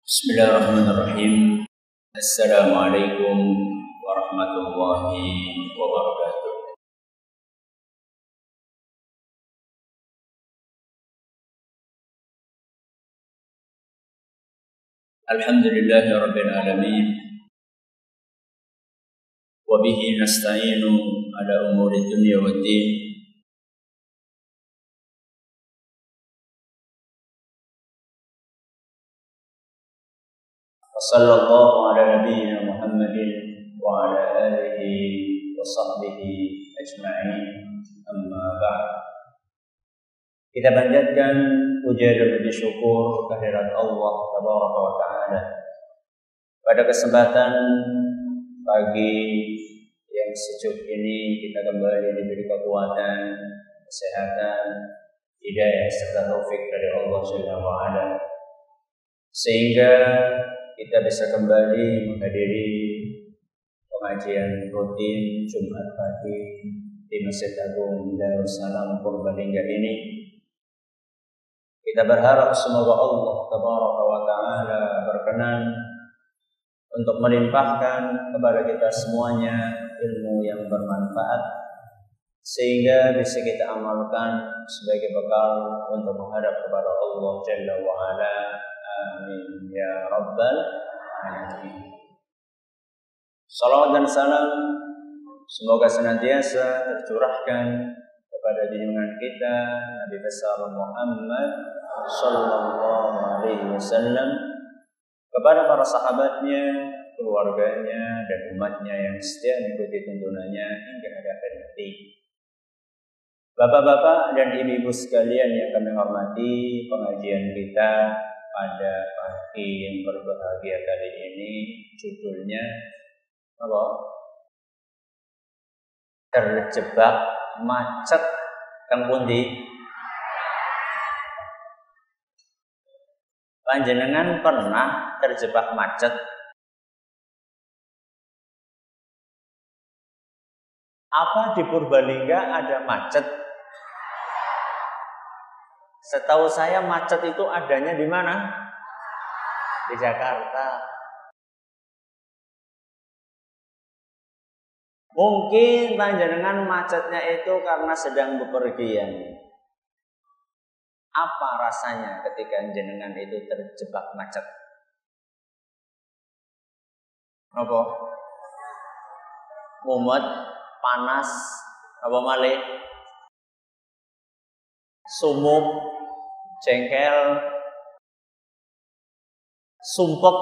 Bismillahirrahmanirrahim. Assalamualaikum warahmatullahi wabarakatuh. Alhamdulillahi rabbil alamin. Wa bihi nasta'inu ala umuri dunya waddin. Sallallahu ala nabiyyina Muhammadin wa ala alihi wa sahbihi ajma'in. Amma ba'd. Kita panjatkan puja dan puji syukur kehadirat Allah Tabaraka wa Ta'ala pada kesempatan pagi yang sejuk ini. Kita kembali diberi kekuatan, kesehatan, hidayah serta taufik dari Allah Subhanahu wa Ta'ala, sehingga kita bisa kembali menghadiri pengajian rutin Jumat pagi di Masjid Agung Darussalam Purbalingga ini. Kita berharap semoga Allah Tabaraka wa Ta'ala berkenan untuk melimpahkan kepada kita semuanya ilmu yang bermanfaat, sehingga bisa kita amalkan sebagai bekal untuk menghadap kepada Allah Jalla wa Ala. Amin ya rabbal alamin. Salawat dan salam semoga senantiasa tercurahkan kepada junjungan kita Nabi besar Muhammad sallallahu alaihi wasallam, kepada para sahabatnya, keluarganya, dan umatnya yang setia mengikuti tuntunannya hingga akhir nanti. Bapak-bapak dan ibu-ibu sekalian yang kami hormati, pengajian kita pada pagi yang berbahagia kali ini judulnya apa? Terjebak macet teng pundi? Panjenengan pernah terjebak macet? Apa di Purbalingga ada macet? Setahu saya macet itu adanya di mana? Di Jakarta. Mungkin panjenengan macetnya itu karena sedang bepergian. Apa rasanya ketika jenengan itu terjebak macet? Apa? Mumet, panas, apa malih? Sumuk, jengkel, sumpek,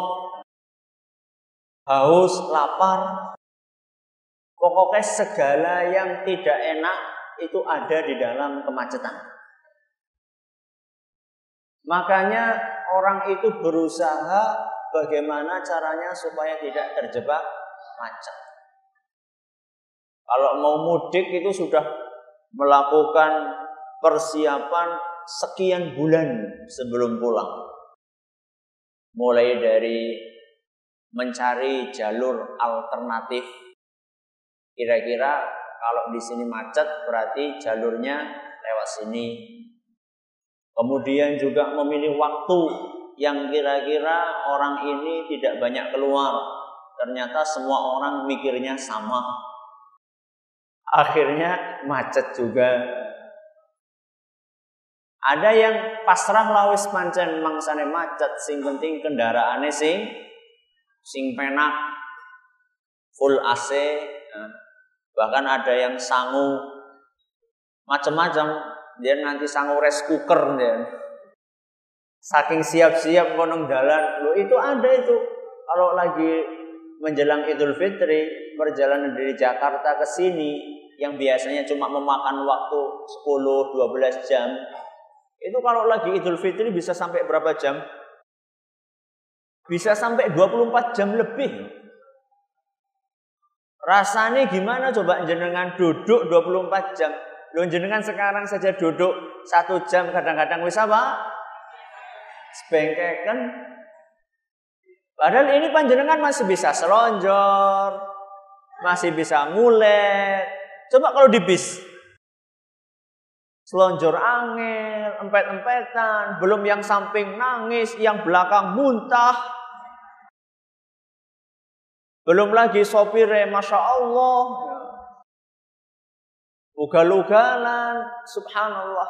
haus, lapar. Pokoknya segala yang tidak enak itu ada di dalam kemacetan. Makanya orang itu berusaha bagaimana caranya supaya tidak terjebak macet. Kalau mau mudik itu sudah melakukan persiapan sekian bulan sebelum pulang. Mulai dari mencari jalur alternatif. Kira-kira kalau di sini macet berarti jalurnya lewat sini. Kemudian juga memilih waktu yang kira-kira orang ini tidak banyak keluar. Ternyata semua orang mikirnya sama. Akhirnya macet juga. Ada yang pasrah lawis pancen mangsane macet, sing penting kendaraane sing penak, full AC, bahkan ada yang sangu macam-macam. Dia nanti sangu rice cooker dia. Saking siap-siap konong dalan. Loh, itu ada itu. Kalau lagi menjelang Idul Fitri, perjalanan dari Jakarta ke sini yang biasanya cuma memakan waktu 10-12 jam. Itu kalau lagi Idul Fitri bisa sampai berapa jam? Bisa sampai 24 jam lebih. Rasanya gimana coba jenengan duduk 24 jam? Loh, jenengan sekarang saja duduk 1 jam kadang-kadang wis apa? Sebengkeken. Padahal ini panjenengan masih bisa selonjor, masih bisa ngulet. Coba kalau di bis. selonjor angel, empet-empetan, belum yang samping nangis, yang belakang muntah. Belum lagi sopirnya, Masya Allah, ugal-ugalan, subhanallah.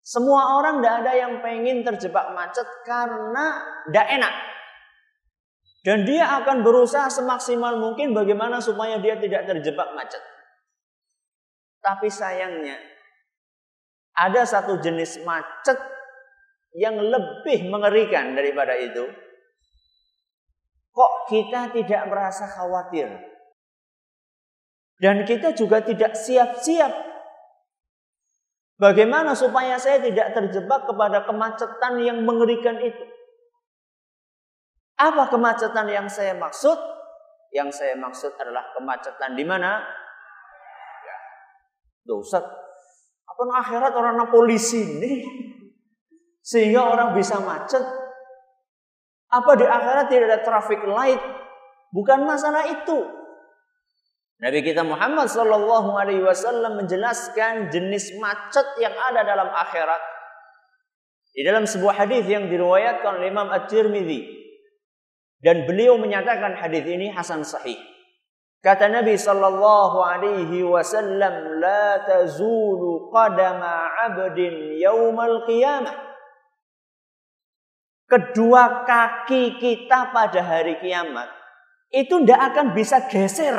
Semua orang tidak ada yang pengen terjebak macet karena tidak enak. Dan dia akan berusaha semaksimal mungkin bagaimana supaya dia tidak terjebak macet. Tapi sayangnya, ada satu jenis macet yang lebih mengerikan daripada itu. Kok kita tidak merasa khawatir? Dan kita juga tidak siap-siap. Bagaimana supaya saya tidak terjebak kepada kemacetan yang mengerikan itu? Apa kemacetan yang saya maksud? Yang saya maksud adalah kemacetan di mana? Ya, Ustaz, apa akhirat orang polisi ini? Sehingga orang bisa macet. Apa di akhirat tidak ada traffic light? Bukan masalah itu. Nabi kita Muhammad SAW menjelaskan jenis macet yang ada dalam akhirat. Di dalam sebuah hadis yang diriwayatkan oleh Imam At-Tirmidzi. Dan beliau menyatakan hadis ini hasan sahih. Kata Nabi SAW, la tazulu qadama 'abdin yaumal qiyamah. Kedua kaki kita pada hari kiamat itu tidak akan bisa geser.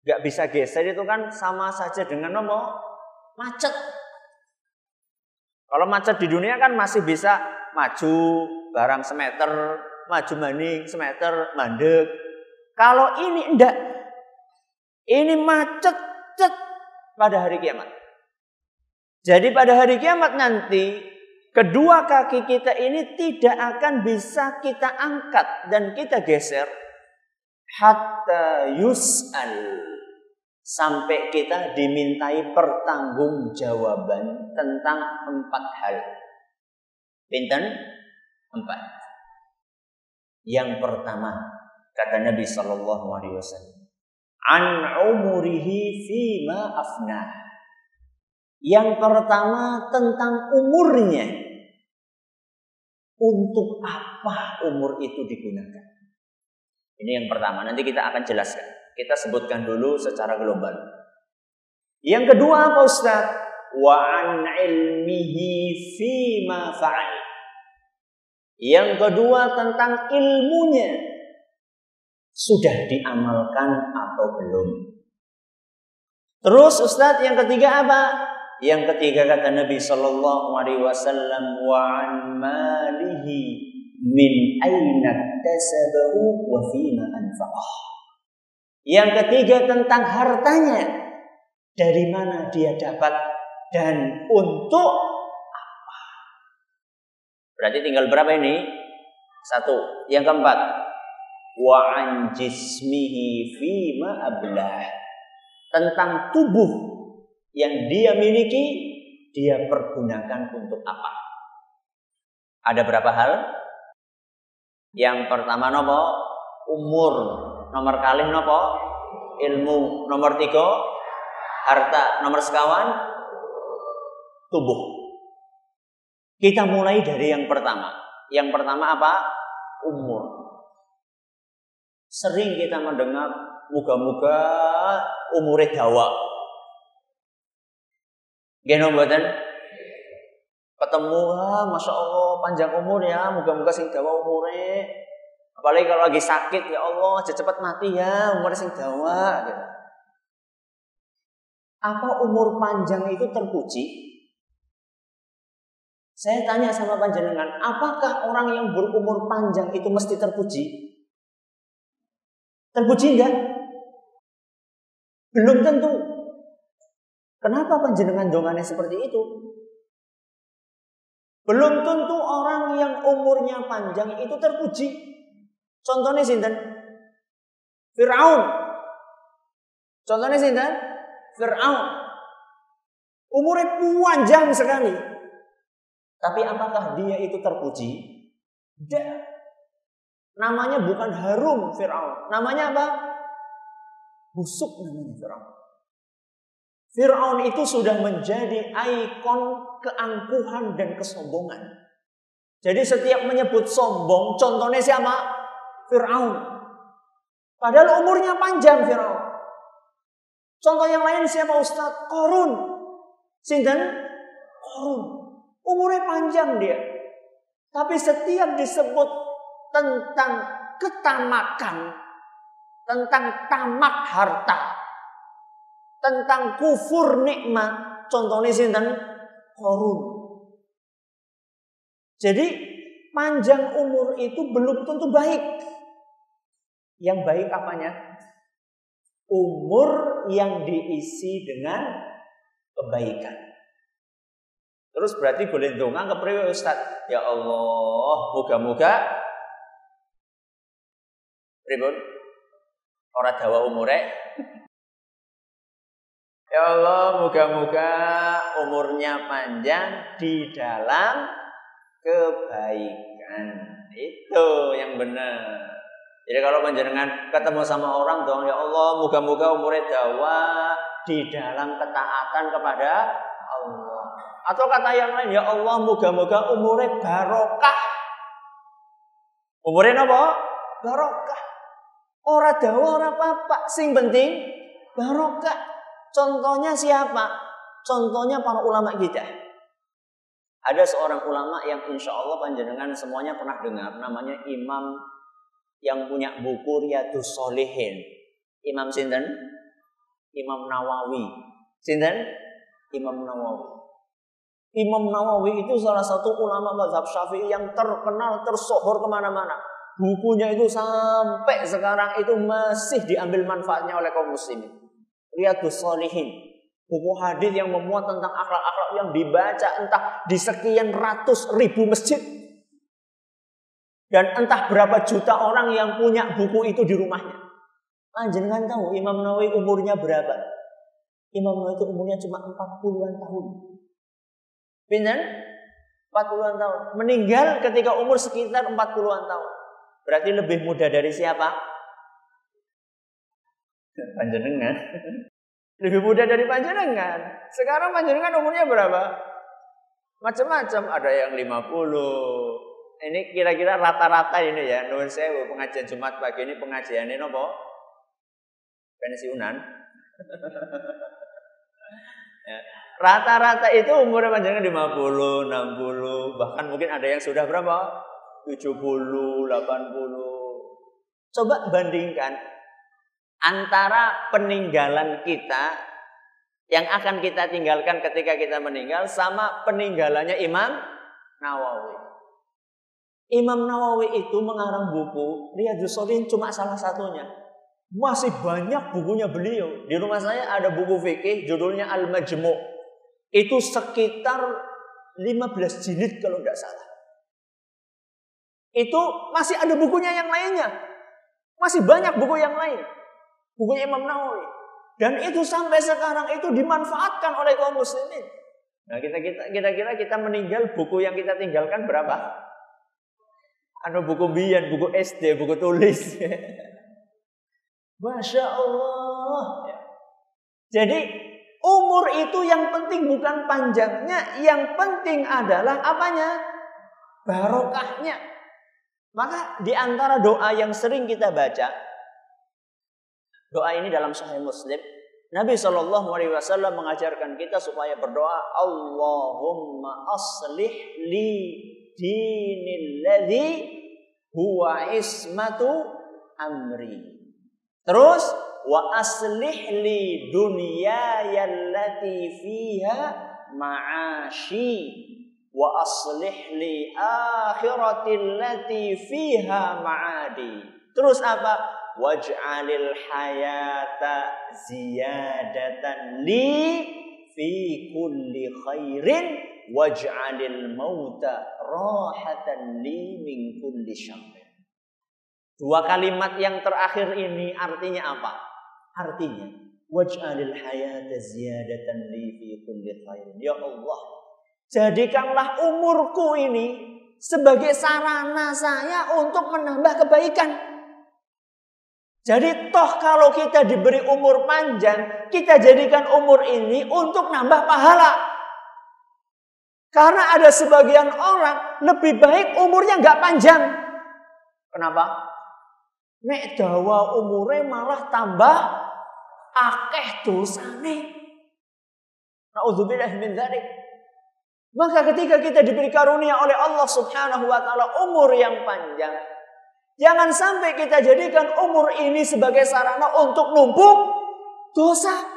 Gak bisa geser itu kan sama saja dengan macet. Kalau macet di dunia kan masih bisa maju barang semeter, maju maning semeter, mandek. Kalau ini enggak. Ini macet pada hari kiamat. Jadi pada hari kiamat nanti, kedua kaki kita ini tidak akan bisa kita angkat dan kita geser. Hatta yus'al. Sampai kita dimintai pertanggungjawaban tentang 4 hal. Pinten? 4. Yang pertama, kata Nabi SAW, an umurihi fima afnah. Yang pertama tentang umurnya. Untuk apa umur itu digunakan? Ini yang pertama, nanti kita akan jelaskan. Kita sebutkan dulu secara global. Yang kedua apa Ustaz? Wa an ilmihi fima fa'al. Yang kedua tentang ilmunya. Sudah diamalkan atau belum? Terus Ustaz yang ketiga apa? Yang ketiga kata Nabi SAW, wa an malihi min aina tasabahu wa fima anfaqah. Yang ketiga tentang hartanya. Dari mana dia dapat dan untuk apa? Berarti tinggal berapa ini? 1. Yang keempat, wa an jismihi fima ablah. Tentang tubuh yang dia miliki, dia pergunakan untuk apa? Ada berapa hal? Yang pertama nopo? Umur. Nomor kalih nopo? Ilmu. Nomor 3 harta. Nomor sekawan tubuh. Kita mulai dari yang pertama. Yang pertama apa? Umur. Sering kita mendengar muga-muga umure dawa. Geno mboten? Ketemu, Masya Allah panjang umur ya, muga-muga sing dawa umure. Apalagi kalau lagi sakit, ya Allah, cepat mati ya, umur sing dawa. Gitu. Apa umur panjang itu terpuji? Saya tanya sama panjenengan, apakah orang yang berumur panjang itu mesti terpuji? Terpuji enggak? Belum tentu. Kenapa panjenengan dongannya seperti itu? Belum tentu orang yang umurnya panjang itu terpuji. Contohnya sinten? Fir'aun. Contohnya sinten? Fir'aun. Umurnya panjang sekali. Tapi apakah dia itu terpuji? Tidak. Namanya bukan harum Fir'aun. Namanya apa? Busuk namanya Fir'aun. Fir'aun itu sudah menjadi ikon keangkuhan dan kesombongan. Jadi setiap menyebut sombong, contohnya siapa? Fir'aun. Padahal umurnya panjang Fir'aun. Contoh yang lain siapa Ustaz? Qarun. Sinten? Qarun. Umurnya panjang dia. Tapi setiap disebut tentang ketamakan, tentang tamak harta, tentang kufur nikmat, contohnya sinten? Qarun. Jadi panjang umur itu belum tentu baik. Yang baik apanya? Umur yang diisi dengan kebaikan. Terus berarti boleh ndonga kepriwe Ustaz? Ya Allah, moga-moga pripun? Ora dawa umure. Ya Allah, moga-moga umurnya panjang di dalam kebaikan. Itu yang benar. Jadi kalau panjenengan ketemu sama orang dong, ya Allah, moga-moga umurnya dawa di dalam ketaatan kepada Allah. Atau kata yang lain, ya Allah, moga-moga umurnya barokah. Umurnya apa? Barokah. Ora dawa, ora apa-apa. Sing penting barokah. Contohnya siapa? Contohnya para ulama kita. Ada seorang ulama yang insya Allah panjenengan semuanya pernah dengar. Namanya Imam yang punya buku Riyadhus Shalihin. Imam sinten? Imam Nawawi. Sinten? Imam Nawawi. Imam Nawawi itu salah satu ulama mazhab Syafi'i yang terkenal, tersohor kemana-mana. Bukunya itu sampai sekarang itu masih diambil manfaatnya oleh kaum muslimin. Riyadhus Shalihin. Buku hadis yang memuat tentang akhlak-akhlak yang dibaca entah di sekian ratus ribu masjid. Dan entah berapa juta orang yang punya buku itu di rumahnya. Panjenengan tahu Imam Nawawi umurnya berapa? Imam Nawawi itu umurnya cuma 40-an tahun. Pinten? 40-an tahun. Meninggal ketika umur sekitar 40-an tahun. Berarti lebih muda dari siapa? Panjenengan. Lebih muda dari panjenengan. Sekarang panjenengan umurnya berapa? Macam-macam. Ada yang 50. Ini kira-kira rata-rata ini ya. Nuwun sewu pengajian Jumat pagi ini pengajiannya nopo? Pensiunan. Ya. Rata-rata itu umurnya panjenengan 50, 60, bahkan mungkin ada yang sudah berapa? 70, 80. Coba bandingkan antara peninggalan kita yang akan kita tinggalkan ketika kita meninggal sama peninggalannya Imam Nawawi. Imam Nawawi itu mengarang buku Riyadhus Shalihin cuma salah satunya. Masih banyak bukunya beliau. Di rumah saya ada buku fikih judulnya Al-Majmu'. Itu sekitar 15 jilid kalau tidak salah. Itu masih ada bukunya yang lainnya. Masih banyak buku yang lain. Bukunya Imam Nawawi. Dan itu sampai sekarang itu dimanfaatkan oleh kaum muslimin. Nah, kira-kira kita meninggal, buku yang kita tinggalkan berapa? Buku bian, buku SD, buku tulis. Masya Allah. Jadi umur itu yang penting bukan panjangnya, yang penting adalah apanya? Barokahnya. Maka di antara doa yang sering kita baca, doa ini dalam Sahih Muslim, Nabi SAW mengajarkan kita supaya berdoa, Allahumma aslih li dinil ladzi huwa ismatu amri. Terus wa aslih li dunyaya allati fiha ma'ashi wa aslih li akhirati allati fiha ma'adi. Terus apa? Waj'alil hayata ziyadatan li fi kulli khairin waj'alil mauta rahatan li min kulli syarr. Dua kalimat yang terakhir ini artinya apa? Artinya waj'alil hayata ziyadatan li fi kulli khairin. Ya Allah, jadikanlah umurku ini sebagai sarana saya untuk menambah kebaikan. Jadi toh kalau kita diberi umur panjang, kita jadikan umur ini untuk nambah pahala. Karena ada sebagian orang lebih baik umurnya nggak panjang. Kenapa? Nek dawa umure malah tambah akeh dosane. Nauzubillah min dzalik. Maka ketika kita diberi karunia oleh Allah Subhanahu wa taala umur yang panjang, jangan sampai kita jadikan umur ini sebagai sarana untuk numpuk dosa.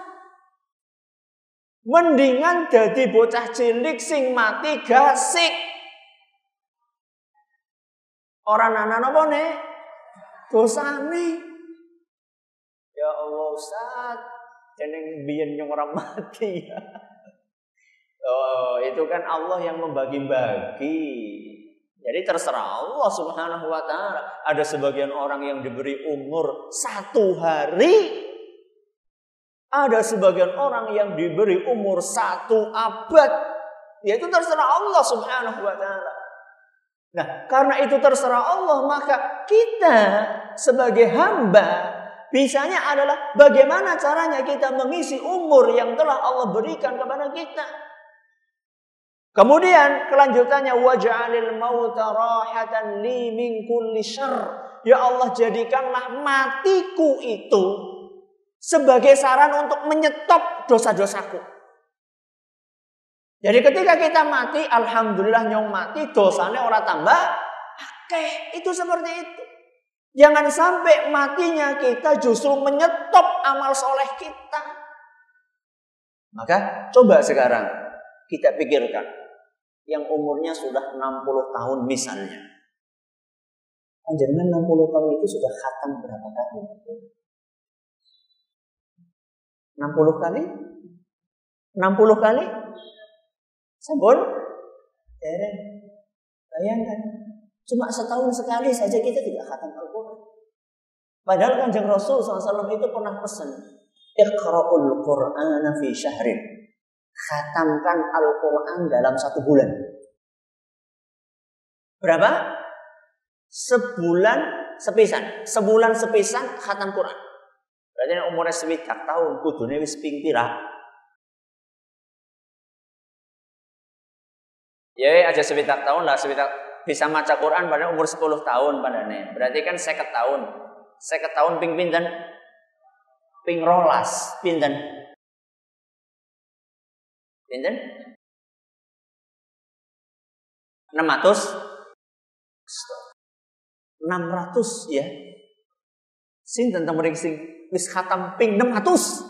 Mendingan jadi bocah cilik sing mati gasik. Orang anak apa nih? Dosane. Ya Allah Ustaz, jeneng biyen yang orang mati ya. Oh, itu kan Allah yang membagi-bagi. Jadi terserah Allah Subhanahu wa taala. Ada sebagian orang yang diberi umur 1 hari. Ada sebagian orang yang diberi umur 1 abad. Yaitu terserah Allah Subhanahu wa taala. Nah, karena itu terserah Allah, maka kita sebagai hamba bisanya adalah bagaimana caranya kita mengisi umur yang telah Allah berikan kepada kita. Kemudian kelanjutannya waj'alil mauta rahatan li min kulli syarr. Ya Allah, jadikanlah matiku itu sebagai saran untuk menyetop dosa-dosaku. Jadi ketika kita mati, alhamdulillah nyong mati, dosanya orang tambah akeh. Itu seperti itu. Jangan sampai matinya kita justru menyetop amal soleh kita. Maka coba sekarang kita pikirkan. Yang umurnya sudah 60 tahun misalnya. Panjenengan 60 tahun itu sudah khatam berapa kali? 60 kali? 60 kali? Sampun? Dereng. Bayangkan. Cuma setahun sekali saja kita tidak khatam Al-Quran. Padahal Kanjeng Rasul SAW itu pernah pesan. Iqra'ul Qur'ana fi syahrin. Khatamkan Al-Quran dalam 1 bulan. Berapa? Sebulan sepisan. Sebulan sepisan khatam Quran. Berarti umurnya 1 tahun. Kudune wis ping pira? Ya aja 1 tahun lah. Bisa maca Quran pada umur 10 tahun padane. Berarti kan 50 tahun. 50 tahun ping pinten? Ping 12 pinten? Pinten? 600 ya. Sinten teng mriki sing wis khatam ping 600.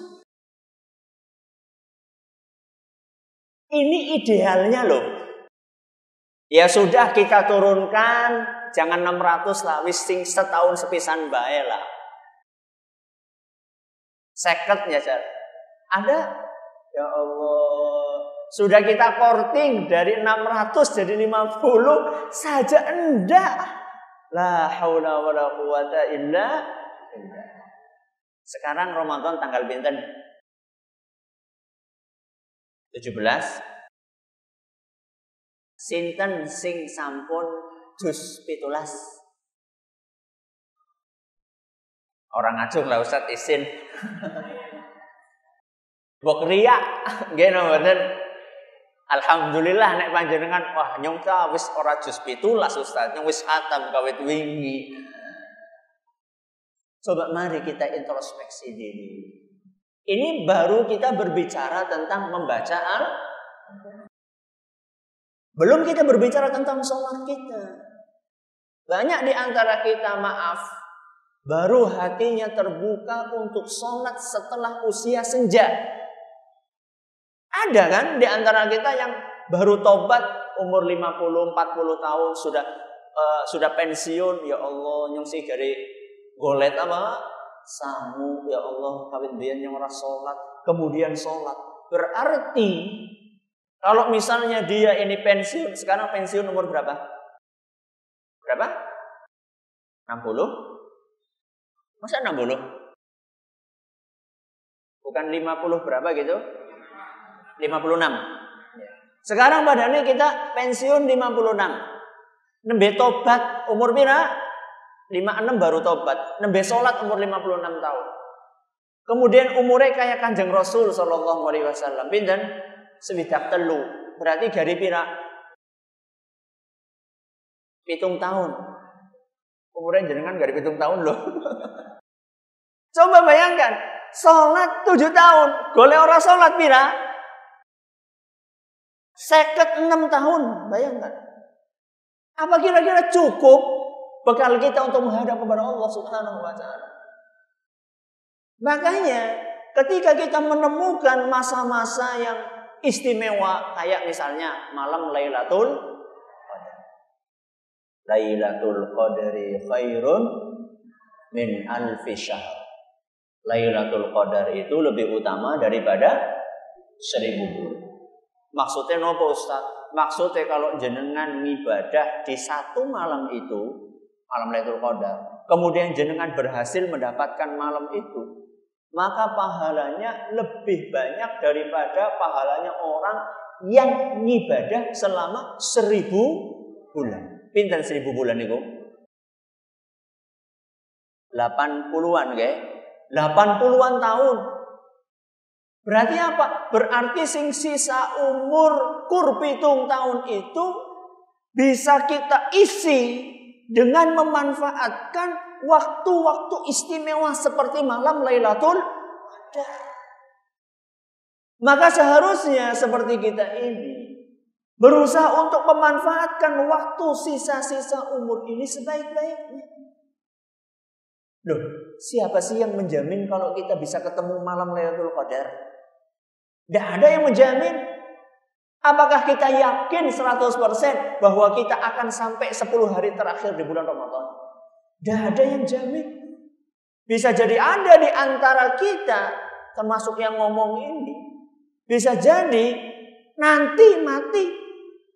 Ini idealnya loh. Ya sudah kita turunkan, jangan 600 lah, wis sing setahun sepisan bae lah. 50 ya, Jar. Ada? Ya Allah. Sudah kita korting dari 600 jadi 50 saja enggak. La haula wala quwata illa billah. Sekarang Ramadan tanggal pinten? 17. Sinten sing sampun juz 17? Orang ngajung lah Ustaz isin. Bok riak nggih mboten. Alhamdulillah nek panjenengan wah nyong ta wis ora juz 17 Ustaz, nyong wis khatam kawit wingi. Coba mari kita introspeksi diri. Ini baru kita berbicara tentang membaca belum kita berbicara tentang sholat kita. Banyak di antara kita maaf baru hatinya terbuka untuk sholat setelah usia senja. Ada kan di antara kita yang baru tobat umur 50, 40 tahun sudah pensiun. Ya Allah, nyong sih dari golet apa? Sangu, ya Allah, kawit biyen yang ora salat, kemudian salat. Berarti kalau misalnya dia ini pensiun, sekarang pensiun umur berapa? Berapa? 60? Masa 60? Bukan 50 berapa gitu? 56. Sekarang badannya kita pensiun 56. Nembe tobat umur pira? 56 baru tobat, nembe salat umur 56 tahun. Kemudian umurnya kayak Kanjeng Rasul sallallahu alaihi wasallam. Pinten? 73. Berarti gari pira? 7 tahun. Umurnya jenengan gari 7 tahun loh. Coba bayangkan, salat 7 tahun, golek ora salat pira? 56 tahun, bayangkan. Apa kira-kira cukup bekal kita untuk menghadap kepada Allah Subhanahu wa taala? Makanya ketika kita menemukan masa-masa yang istimewa, kayak misalnya malam Lailatul Qadar. Lailatul Qadri khairun min alfi syahr. Lailatul Qadar itu lebih utama daripada 1000 bulan. Maksudnya nopo Ustaz? Maksudnya kalau jenengan ibadah di satu malam itu, malam Lailatul Qadar, kemudian jenengan berhasil mendapatkan malam itu, maka pahalanya lebih banyak daripada pahalanya orang yang ngibadah selama 1000 bulan. Pinten 1000 bulan itu? 80-an nggih. 80-an tahun. Berarti apa? Berarti sing sisa umur kurpitung tahun itu bisa kita isi dengan memanfaatkan waktu-waktu istimewa seperti malam Lailatul Qadar. Maka seharusnya seperti kita ini berusaha untuk memanfaatkan waktu sisa-sisa umur ini sebaik-baiknya. Loh, siapa sih yang menjamin kalau kita bisa ketemu malam Lailatul Qadar? Tidak ada yang menjamin. Apakah kita yakin 100% bahwa kita akan sampai 10 hari terakhir di bulan Ramadan? Tidak ada yang jamin. Bisa jadi ada di antara kita, termasuk yang ngomong ini, bisa jadi nanti mati.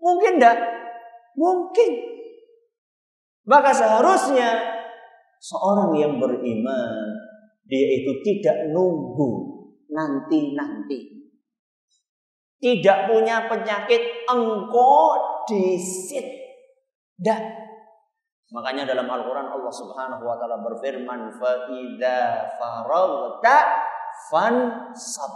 Mungkin tidak? Mungkin. Maka seharusnya seorang yang beriman, dia itu tidak nunggu nanti-nanti. Tidak punya penyakit engkau disit. Dah. Makanya dalam Al-Quran Allah Subhanahu wa ta'ala berfirman, fa idza faraghta fansab.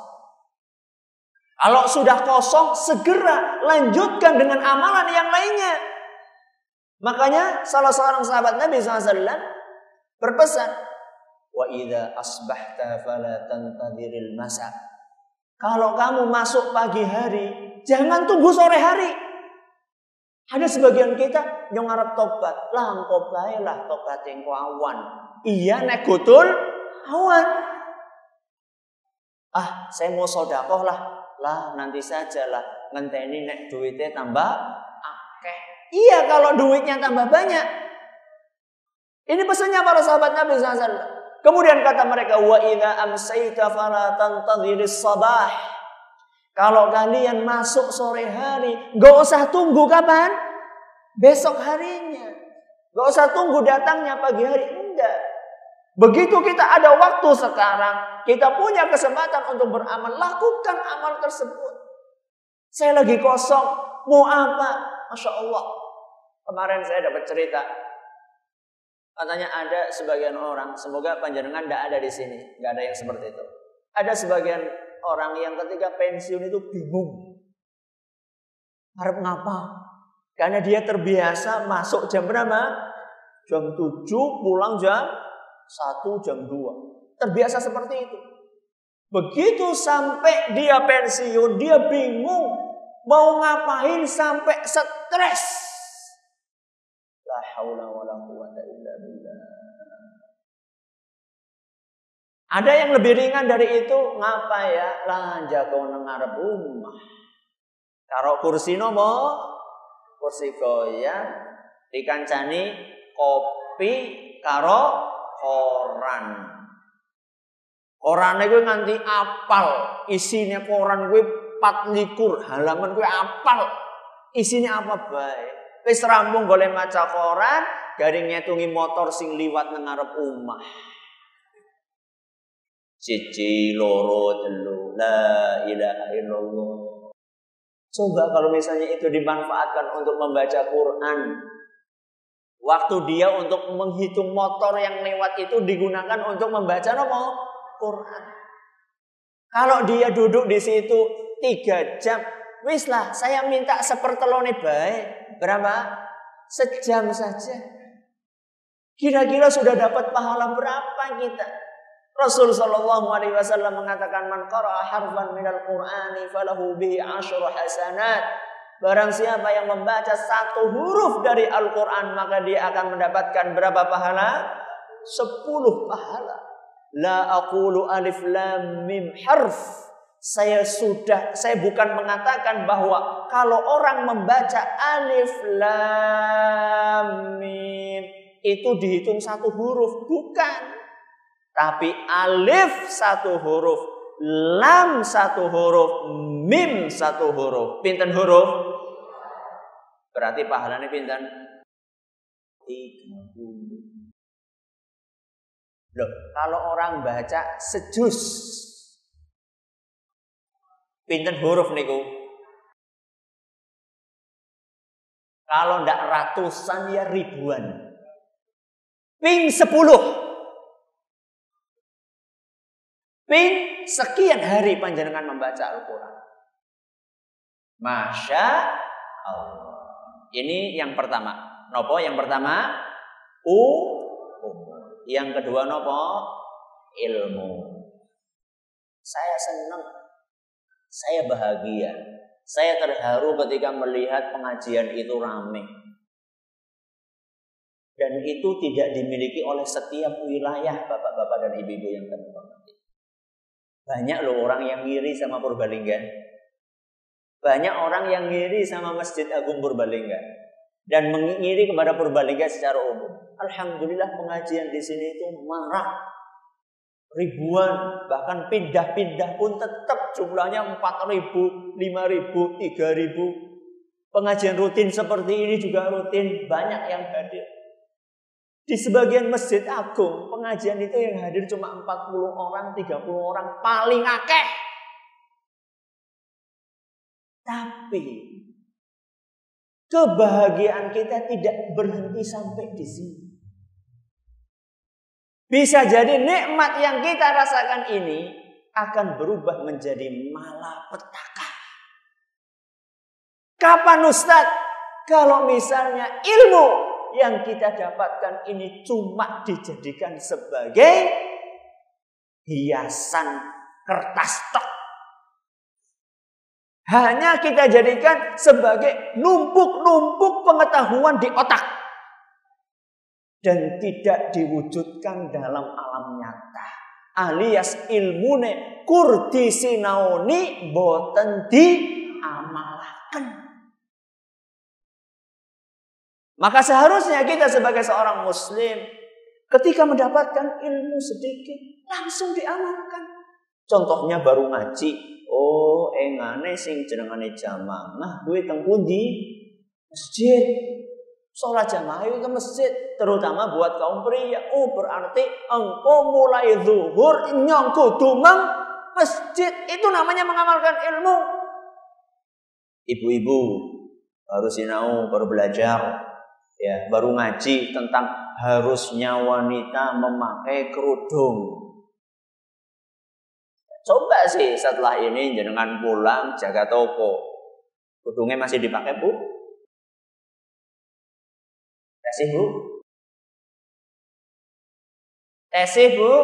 Kalau sudah kosong, segera lanjutkan dengan amalan yang lainnya. Makanya salah seorang sahabat Nabi SAW berpesan, wa idza asbahta fala tantadhiril masa. Kalau kamu masuk pagi hari, jangan tunggu sore hari. Ada sebagian kita yang ngarep tobat, lah engko bae lah tobat engko awan. Iya nek gutul awan. Ah, saya mau sedekah lah. Lah nanti sajalah, ngenteni nek duitnya tambah akeh. Iya kalau duitnya tambah banyak. Ini pesannya para sahabat Nabi SAW. Kemudian kata mereka, wa idza amsayta fala tantadhiris sabah. Kalau kalian masuk sore hari, enggak usah tunggu kapan? Besok harinya. Enggak usah tunggu datangnya pagi hari, enggak. Begitu kita ada waktu sekarang, kita punya kesempatan untuk beramal, lakukan amal tersebut. Saya lagi kosong, mau apa? Masya Allah. Kemarin saya dapat cerita. Katanya ada sebagian orang, semoga panjenengan tidak ada di sini, nggak ada yang seperti itu. Ada sebagian orang yang ketika pensiun itu bingung, harap ngapa? Karena dia terbiasa masuk jam berapa? Jam 7, pulang jam 1, jam 2. Terbiasa seperti itu. Begitu sampai dia pensiun, dia bingung mau ngapain sampai stres. La haula wala quwata illa billah. Ada yang lebih ringan dari itu, ngapa ya? Lah jago nang ngarep omah. Karo kursi nopo? Kursi goyang dikancani kopi karo koran. Koran kuwi nganti apal, isine koran kuwi 24 halaman kuwi apal. Isine apa bae. Wis rampung golek maca koran, garing ngetungi motor sing liwat nang ngarep omah. 1, 2, 3, la ilaha illallah. Coba kalau misalnya itu dimanfaatkan untuk membaca Quran. Waktu dia untuk menghitung motor yang lewat itu digunakan untuk membaca Quran. Kalau dia duduk di situ 3 jam, wis lah, saya minta sepertelone bae. Berapa? Sejam saja. Kira-kira sudah dapat pahala berapa kita? Rasul sallallahu alaihi wasallam mengatakan, man qara'a harfan minal Qur'ani falahu bihi 10 hasanat. Barang siapa yang membaca 1 huruf dari Al-Quran, maka dia akan mendapatkan berapa pahala? 10 pahala. La aqulu alif lam mim harf. Saya bukan mengatakan bahwa kalau orang membaca alif lam mim itu dihitung 1 huruf. Bukan. Tapi alif 1 huruf, lam 1 huruf, mim 1 huruf. Pinten huruf? Berarti pahalanya pinten? 30. Loh, kalau orang baca sejuz, pinten huruf niku? Kalau ndak ratusan ya ribuan. Ping 10. Ping sekian hari panjenengan membaca Al-Quran. Masya Allah. Ini yang pertama. Nopo yang pertama? Yang kedua nopo? Ilmu. Saya senang. Saya bahagia. Saya terharu ketika melihat pengajian itu ramai. Dan itu tidak dimiliki oleh setiap wilayah bapak-bapak dan ibu-ibu yang kami hormati. Banyak loh orang yang ngiri sama Purbalingga. Banyak orang yang ngiri sama Masjid Agung Purbalingga. Dan mengiri kepada Purbalingga secara umum. Alhamdulillah pengajian di sini itu marak. Ribuan, bahkan pindah-pindah pun tetap jumlahnya 4.000, 5.000, 3.000. Pengajian rutin seperti ini juga rutin. Banyak yang hadir. Di sebagian Masjid Agung, pengajian itu yang hadir cuma 40 orang, 30 orang, paling akeh. Tapi kebahagiaan kita tidak berhenti sampai di sini. Bisa jadi nikmat yang kita rasakan ini akan berubah menjadi malapetaka. Kapan Ustaz? Kalau misalnya ilmu yang kita dapatkan ini cuma dijadikan sebagai hiasan kertas tok. Hanya kita jadikan sebagai numpuk-numpuk pengetahuan di otak. Dan tidak diwujudkan dalam alam nyata. Alias ilmune kurdi sinaoni boten diamalaken. Maka seharusnya kita sebagai seorang muslim ketika mendapatkan ilmu sedikit langsung diamalkan. Contohnya baru ngaji. Oh, engane sing jenengane jamaah kuwi teng pundi? Masjid. Salat jamaah itu ke masjid, terutama buat kaum pria. Oh, berarti engkau mulai zuhur nyong kudu masjid. Itu namanya mengamalkan ilmu. Ibu-ibu baru sinau, baru belajar. Ya, baru ngaji tentang harusnya wanita memakai kerudung. Coba sih setelah ini jenengan pulang jaga toko. Kerudungnya masih dipakai, Bu? Tesih, Bu? Tesih, Bu?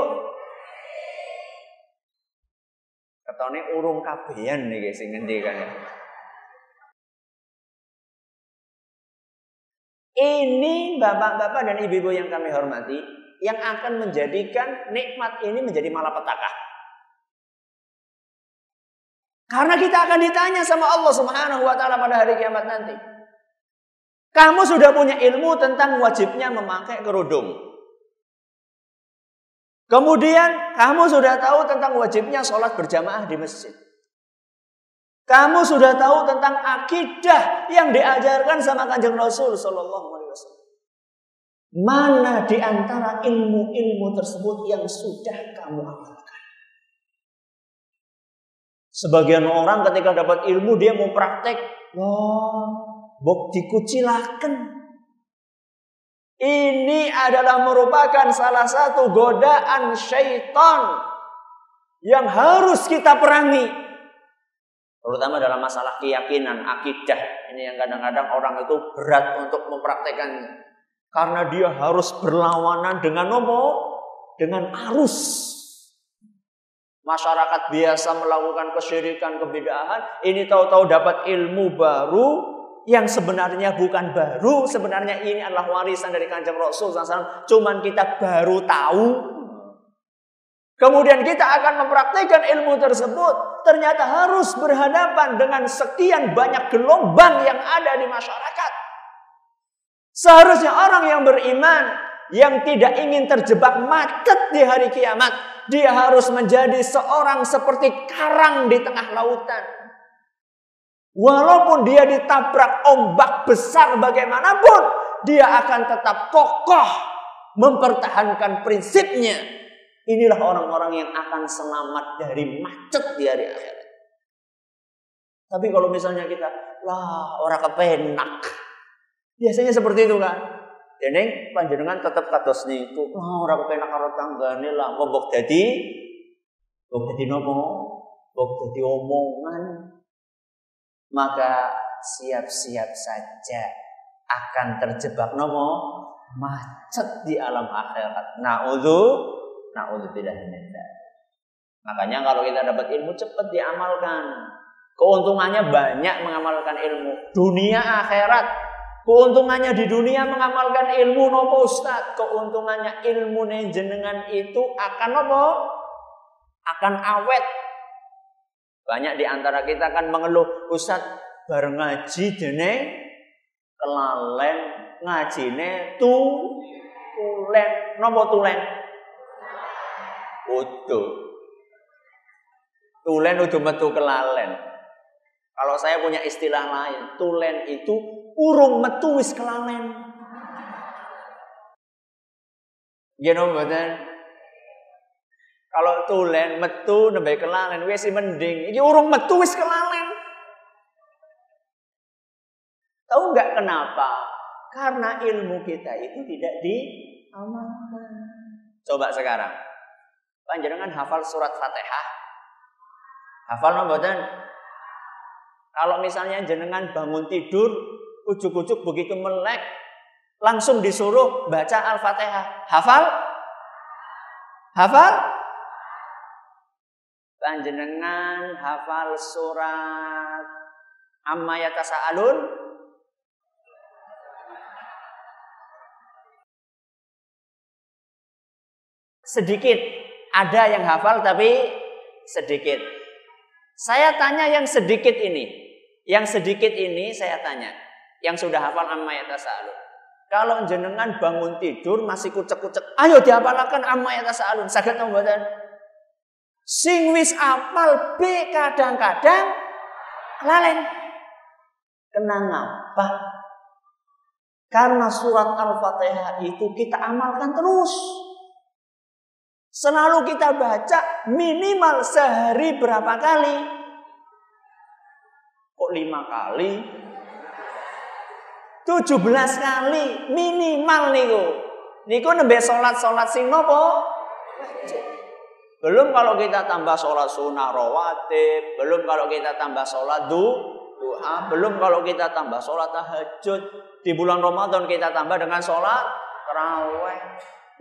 Ketone urung kabehan nih guys sing ngendikan ya. Ini bapak-bapak dan ibu-ibu yang kami hormati, yang akan menjadikan nikmat ini menjadi malapetaka. Karena kita akan ditanya sama Allah Subhanahu wa taala pada hari kiamat nanti. Kamu sudah punya ilmu tentang wajibnya memakai kerudung. Kemudian kamu sudah tahu tentang wajibnya sholat berjamaah di masjid. Kamu sudah tahu tentang akidah yang diajarkan sama Kanjeng Rasul sallallahu alaihi wasallam. Mana di antara ilmu-ilmu tersebut yang sudah kamu amalkan? Sebagian orang ketika dapat ilmu dia mau praktek, wah, bok dikucilaken. Ini adalah merupakan salah satu godaan syaitan yang harus kita perangi. Terutama dalam masalah keyakinan, akidah. Ini yang kadang-kadang orang itu berat untuk mempraktekannya. Karena dia harus berlawanan dengan dengan arus. Masyarakat biasa melakukan kesyirikan, kebid'ahan. Ini tahu-tahu dapat ilmu baru yang sebenarnya bukan baru. Sebenarnya ini adalah warisan dari Kanjeng Rasul SAW. Cuman kita baru tahu. Kemudian kita akan mempraktikkan ilmu tersebut. Ternyata harus berhadapan dengan sekian banyak gelombang yang ada di masyarakat. Seharusnya orang yang beriman, yang tidak ingin terjebak macet di hari kiamat, dia harus menjadi seorang seperti karang di tengah lautan. Walaupun dia ditabrak ombak besar bagaimanapun, dia akan tetap kokoh mempertahankan prinsipnya. Inilah orang-orang yang akan selamat dari macet di hari akhirat. Tapi kalau misalnya kita, orang kepenak. Biasanya seperti itu kan. Jadi panjenengan tetap kados niku. Ora kepenak karo tanggane lah. Mbok dadi nopo? Mbok dadi omongan. Maka siap-siap saja akan terjebak nopo? Macet di alam akhirat. Na'udzubillah min dzalik. Makanya kalau kita dapat ilmu cepat diamalkan. Keuntungannya banyak mengamalkan ilmu. Dunia akhirat. Keuntungannya di dunia mengamalkan ilmu nopo Ustaz. Keuntungannya ilmu jenengan itu akan nopo? Akan awet. Banyak di antara kita kan mengeluh, Ustaz bareng ngaji dene kelalen, ngajine tulen. Nopo tulen? Utuh. Tulen udah metu kelalen. Kalau saya punya istilah lain, tulen itu urung metu wis kelalen. Geno mboten? Kalau tulen metu nembe kelalen wis mending. Iki urung metu wis kelalen. Tahu enggak kenapa? Karena ilmu kita itu tidak diamalkan. Coba sekarang. Panjenengan hafal surat Fatihah? Hafal mboten? Kalau misalnya jenengan bangun tidur, ujuk-ujuk begitu melek, langsung disuruh baca Al-Fatihah. Hafal? Hafal? Panjenengan hafal surat Amma Yatasa'alun? Sedikit. Ada yang hafal tapi sedikit. Saya tanya yang sedikit ini. Yang sedikit ini saya tanya, yang sudah hafal Amma Yatasa'alun. Kalau jenengan bangun tidur masih kucek-kucek, ayo dihafalkan Amma Yatasa'alun. Saged to mboten? Sing wis apal B kadang-kadang lalen. Kenang apa? Karena surat Al-Fatihah itu kita amalkan terus. Selalu kita baca minimal sehari berapa kali? Kok 5 kali? 17 kali minimal niku. Niku nembe salat-salat sing napa? Belum kalau kita tambah salat sunah rawatib, belum kalau kita tambah salat duha, belum kalau kita tambah salat tahajud. Di bulan Ramadan kita tambah dengan salat tarawih.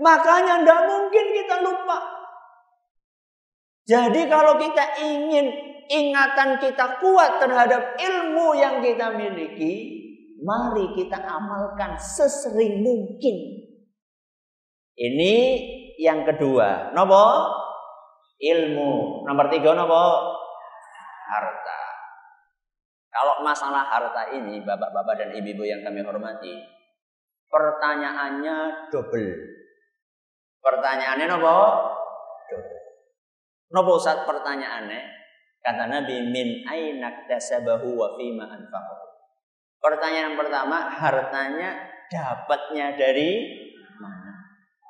Makanya tidak mungkin kita lupa. Jadi kalau kita ingin ingatan kita kuat terhadap ilmu yang kita miliki, mari kita amalkan sesering mungkin. Ini yang kedua. Nopo? Ilmu. Nomor 3 nopo? Harta. Kalau masalah harta ini, bapak-bapak dan ibu-ibu yang kami hormati, pertanyaannya double. Pertanyaannya nopo? Double. Nopo Ustaz pertanyaannya? Kata Nabi, min aina iktasabahu wa fima anfaqahu. Pertanyaan pertama, hartanya dapatnya dari mana?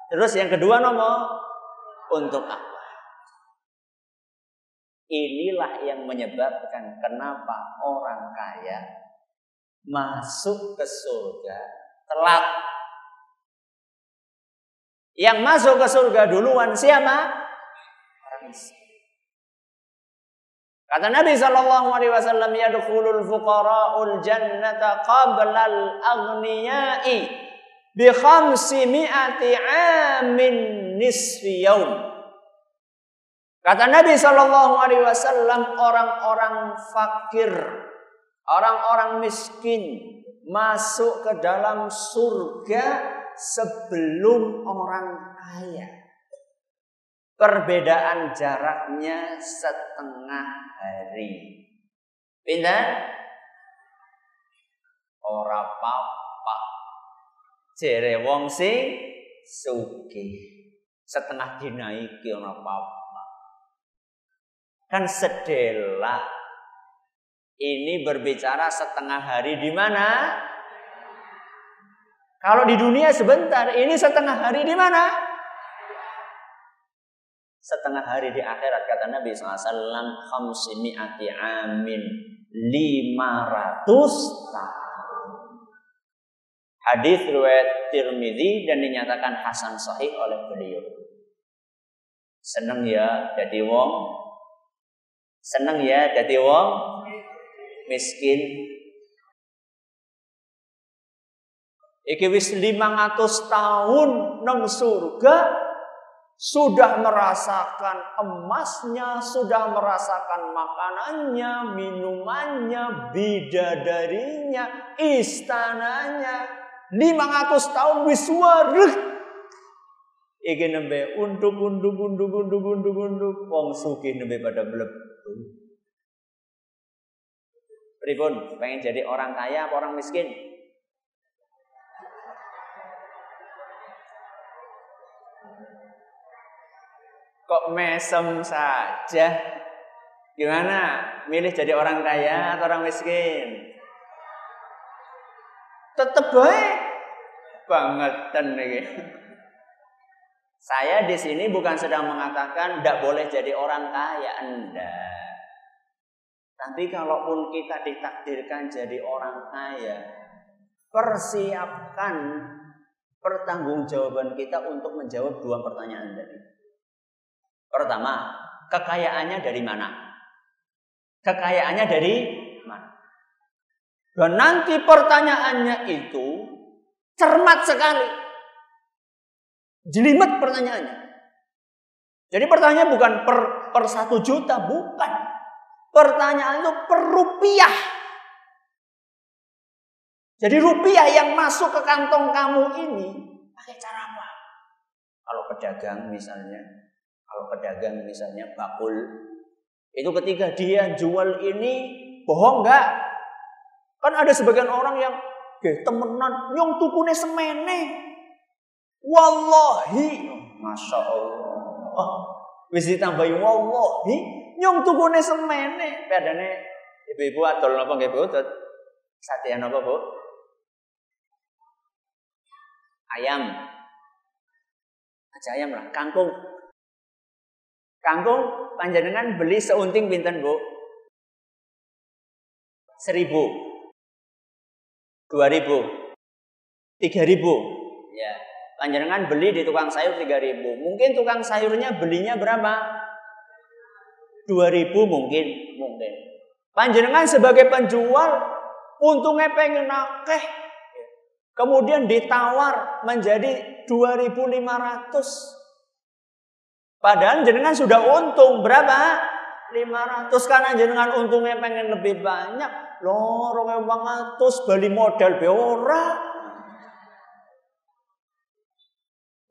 Terus yang kedua nopo? Untuk apa? Inilah yang menyebabkan kenapa orang kaya masuk ke surga telat. Yang masuk ke surga duluan siapa? Orang miskin. Kata Nabi SAW, yadkhulul fuqara'ul jannata qablal aghniyai bi 500 amin nisfi yaum. Kata Nabi SAW, orang-orang fakir, orang-orang miskin masuk ke dalam surga sebelum orang kaya. Perbedaan jaraknya setengah hari. Pindah? Ora papa. Jere wong sing sugih. Setengah dina iki ora papa. Kan sedela. Ini berbicara setengah hari di mana? Kalau di dunia sebentar, ini setengah hari di mana? Setengah hari di akhirat, kata Nabi SAW, 500 amin, 500 tahun. Hadis riwayat Tirmidzi dan dinyatakan hasan sahih oleh beliau. Seneng ya dadi wong, seneng ya dadi wong miskin. Iki wis 500 tahun nang surga, sudah merasakan emasnya, sudah merasakan makanannya, minumannya, bidadarinya, istananya. 500 tahun wis wareg. Iki nembe unduk wong sugih nembe pada mlebu. Pripun? Pengen jadi orang kaya apa orang miskin? Kok mesem saja? Gimana? Milih jadi orang kaya atau orang miskin? Tetep baik bangetan iki. Saya di sini bukan sedang mengatakan tidak boleh jadi orang kaya, enggak. Tapi kalaupun kita ditakdirkan jadi orang kaya, persiapkan pertanggungjawaban kita untuk menjawab dua pertanyaan tadi. Pertama, kekayaannya dari mana? Kekayaannya dari mana? Dan nanti pertanyaannya itu cermat sekali. Jelimet pertanyaannya. Jadi pertanyaannya bukan per 1 juta, bukan. Pertanyaan itu per rupiah. Jadi rupiah yang masuk ke kantong kamu ini pakai cara apa? Kalau pedagang misalnya bakul, itu ketika dia jual ini bohong enggak? Kan ada sebagian orang yang temenan nyong tukune semene. Wallahi, masya Allah. Wis ditambahi wallahi, nyong tukune semene. Padane ibu-ibu adol napa nggih Bu? Satean apa Bu? Ayam. Aja ayam lah, kangkung. Kangkung panjenengan beli seunting pinten, Bu? 1.000, 2.000, 3.000. Ya, panjenengan beli di tukang sayur 3.000. Mungkin tukang sayurnya belinya berapa? 2.000 mungkin. Panjenengan sebagai penjual untungnya pengen akeh. Kemudian ditawar menjadi 2.500. Padahal jenengan sudah untung berapa? 500. Karena jenengan untungnya pengen lebih banyak. Loh, 2.500 bali modal be ora.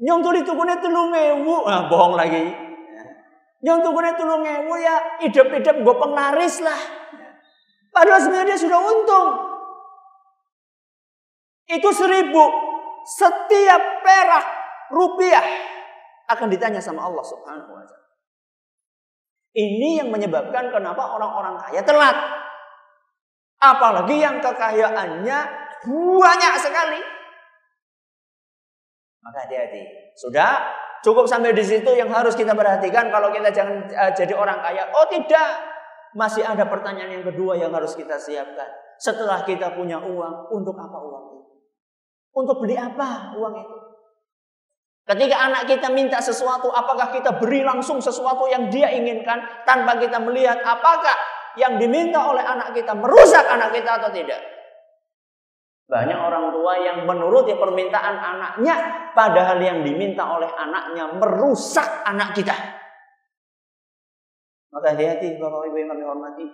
Nyong tuli tukune 3.000. Nah, bohong lagi. Nyong tukune 3.000 ya hidup-hidup gue penglaris lah. Padahal sebenarnya dia sudah untung. Itu 1.000. Setiap perak rupiah akan ditanya sama Allah Subhanahu wa ta'ala. Ini yang menyebabkan kenapa orang-orang kaya telat. Apalagi yang kekayaannya banyak sekali. Maka hati-hati. Sudah cukup sampai di situ yang harus kita perhatikan kalau kita jangan jadi orang kaya. Oh tidak. Masih ada pertanyaan yang kedua yang harus kita siapkan. Setelah kita punya uang, untuk apa uang itu? Untuk beli apa uang itu? Ketika anak kita minta sesuatu, apakah kita beri langsung sesuatu yang dia inginkan tanpa kita melihat apakah yang diminta oleh anak kita merusak anak kita atau tidak? Banyak orang tua yang menuruti permintaan anaknya, padahal yang diminta oleh anaknya merusak anak kita. Maka hati-hati Bapak Ibu yang kami hormati.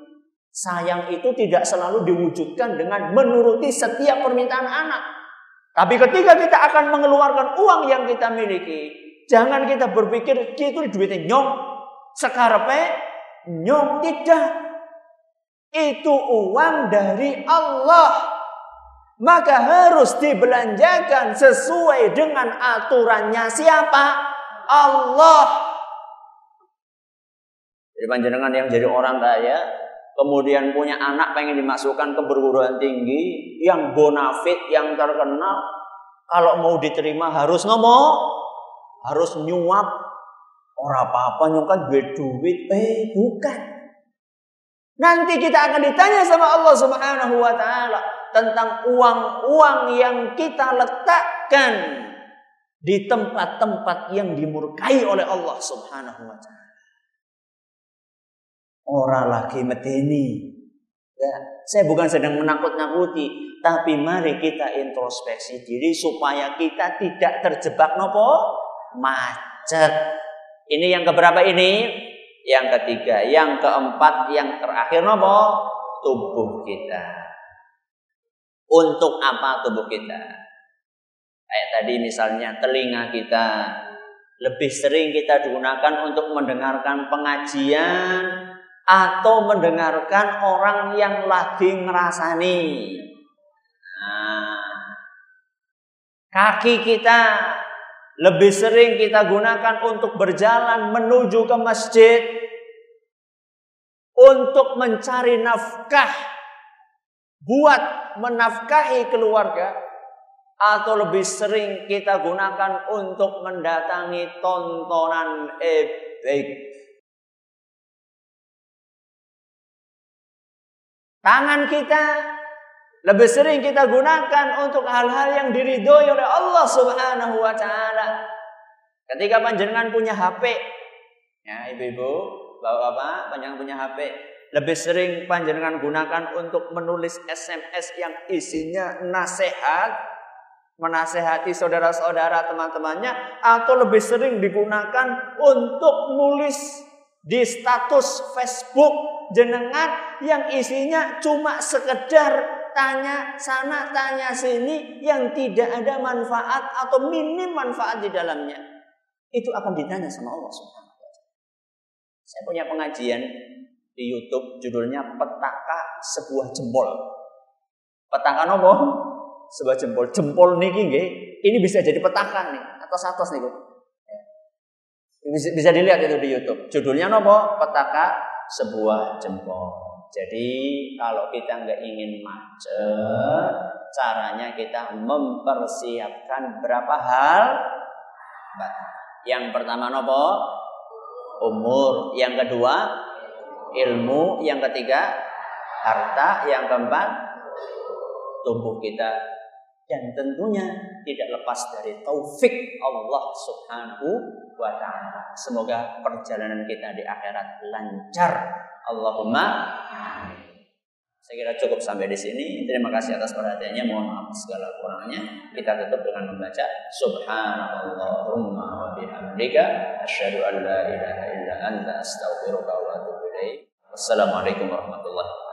Sayang itu tidak selalu diwujudkan dengan menuruti setiap permintaan anak. Tapi ketika kita akan mengeluarkan uang yang kita miliki, jangan kita berpikir itu duitnya nyong, sekarepe nyong, tidak. Itu uang dari Allah. Maka harus dibelanjakan sesuai dengan aturannya siapa? Allah. Jadi panjenengan yang jadi orang kaya, kemudian punya anak pengen dimasukkan ke perguruan tinggi yang bonafit, yang terkenal, kalau mau diterima harus ngomong, harus nyuap. Orang apa-apa nyukat duit. Bukan. Nanti kita akan ditanya sama Allah Subhanahu wa taala tentang uang-uang yang kita letakkan di tempat-tempat yang dimurkai oleh Allah Subhanahu wa taala. Orang lagi medeni. Ya, saya bukan sedang menakut-nakuti, tapi mari kita introspeksi diri supaya kita tidak terjebak nopo macet. Ini yang keberapa ini? Yang ketiga, yang keempat, yang terakhir nopo? Tubuh kita. Untuk apa tubuh kita? Kayak tadi misalnya telinga kita lebih sering kita gunakan untuk mendengarkan pengajian atau mendengarkan orang yang lagi ngerasani. Kaki kita lebih sering kita gunakan untuk berjalan menuju ke masjid, untuk mencari nafkah, buat menafkahi keluarga, atau lebih sering kita gunakan untuk mendatangi tontonan ebek. Tangan kita lebih sering kita gunakan untuk hal-hal yang diridhoi oleh Allah Subhanahu wa taala. Ketika panjenengan punya HP, ya ibu-ibu, bapak-bapak, panjenengan punya HP, lebih sering panjenengan gunakan untuk menulis SMS yang isinya nasihat, menasehati saudara-saudara teman-temannya, atau lebih sering digunakan untuk nulis di status Facebook jenengan yang isinya cuma sekedar tanya sana tanya sini yang tidak ada manfaat atau minim manfaat di dalamnya. Itu akan ditanya sama Allah Subhanahu wa taala. Saya punya pengajian di YouTube judulnya Petaka Sebuah Jempol. Petaka nopo? Sebuah jempol. Jempol niki nggih, ini bisa jadi petaka nih, atos-atos niku. Bisa dilihat itu di YouTube. Judulnya nopo? Petaka Sebuah Jempol. Jadi kalau kita nggak ingin macet, caranya kita mempersiapkan berapa hal. Yang pertama nopo? Umur. Yang kedua ilmu. Yang ketiga harta. Yang keempat tubuh kita. Dan tentunya tidak lepas dari taufik Allah Subhanahu wa ta'ala. Semoga perjalanan kita di akhirat lancar. Allahumma amin. Saya kira cukup sampai di sini. Terima kasih atas perhatiannya. Mohon maaf segala kurangnya. Kita tutup dengan membaca Subhanallahumma wa bihamdika asyhadu an la ilaha illa anta astaghfiruka wa atubu ilaik. Wassalamualaikum warahmatullahi wabarakatuh.